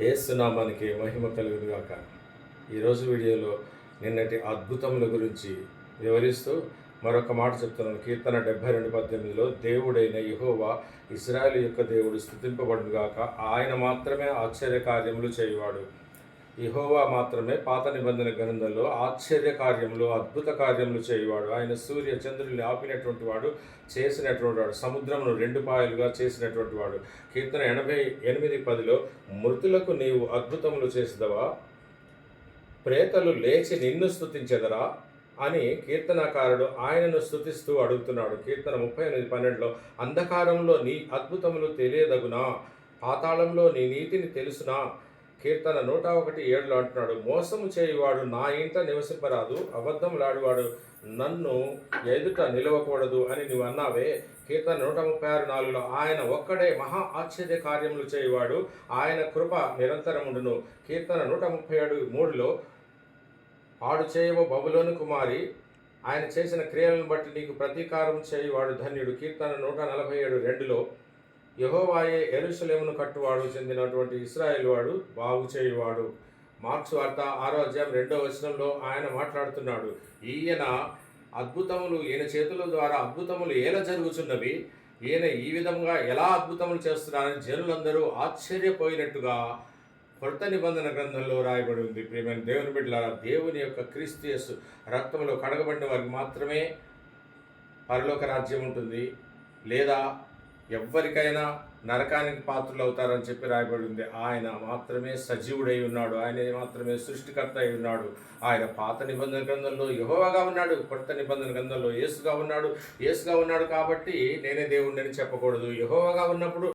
యేసు నామానికి మహిమ కలుగును గాక. ఈరోజు వీడియోలో నిన్నటి అద్భుతముల గురించి వివరిస్తూ మరొక మాట చెప్తున్నాను. కీర్తన 72:18 దేవుడైన యెహోవా ఇశ్రాయేలు యొక్క దేవుడు స్తుతింపబడును గాక. ఆయన మాత్రమే ఆశ్చర్య కార్యములు చేయువాడు. యెహోవా మాత్రమే పాత నిబంధన గ్రంథంలో ఆశ్చర్య కార్యములు, అద్భుత కార్యములు చేయువాడు. ఆయన సూర్య చంద్రుల్ని ఆపినటువంటి వాడు, చేసినటువంటి వాడు. సముద్రమును 2 పాయలుగా చేసినటువంటి వాడు. కీర్తన 88:10 మృతులకు నీవు అద్భుతములు చేసిదవా, ప్రేతలు లేచి నిన్ను స్తుతించెదరా అని కీర్తనాకారుడు ఆయనను స్తుతిస్తూ అడుగుతున్నాడు. కీర్తన 38:12 అంధకారంలో నీ అద్భుతములు తెలియదగునా, పాతాళంలో నీ నీతిని తెలుసునా. కీర్తన 101:7 అంటున్నాడు, మోసము చేయువాడు నా ఇంట నివసింపరాదు, అబద్ధములాడువాడు నన్ను ఎదుట నిలవకూడదు అని నీవు అన్నావే. కీర్తన 136:4 ఆయన ఒక్కడే మహా ఆశ్చర్య కార్యములు చేయువాడు, ఆయన కృప నిరంతరముండును. కీర్తన 137:3 పాడు చేయవ బబులోను కుమారి, ఆయన చేసిన క్రియలను బట్టి నీకు ప్రతీకారం చేయువాడు ధన్యుడు. కీర్తన 147:2 యెహోవాయే యెరూషలేమును కట్టువాడు, చెందినటువంటి ఇశ్రాయేలు వాడు బాగు చేయువాడు. మార్క్స్ వార్త 6:2 ఆయన మాట్లాడుతున్నాడు, ఈయన అద్భుతములు, ఈయన చేతుల ద్వారా అద్భుతములు ఎలా జరుగుతున్నవి, ఈయన ఈ విధంగా ఎలా అద్భుతములు చేస్తున్నారని జనులందరూ ఆశ్చర్యపోయినట్టుగా కొత్త నిబంధన గ్రంథంలో రాయబడి ఉంది. ప్రియమైన దేవుని బిడ్డలారా, దేవుని యొక్క క్రీస్తు యేసు రక్తంలో కడగబడిన వారికి మాత్రమే పరలోక రాజ్యం ఉంటుంది, లేదా ఎవ్వరికైనా నరకానికి పాత్రలు అవుతారని చెప్పి రాయబడి ఉంది. ఆయన మాత్రమే సజీవుడై ఉన్నాడు, ఆయన మాత్రమే సృష్టికర్త అయి ఉన్నాడు. ఆయన పాత నిబంధన గ్రంథంలో యెహోవాగా ఉన్నాడు, కొత్త నిబంధన గ్రంథంలో యేసుగా ఉన్నాడు. యేసుగా ఉన్నాడు కాబట్టి నేనే దేవుడిని చెప్పకూడదు. యెహోవాగా ఉన్నప్పుడు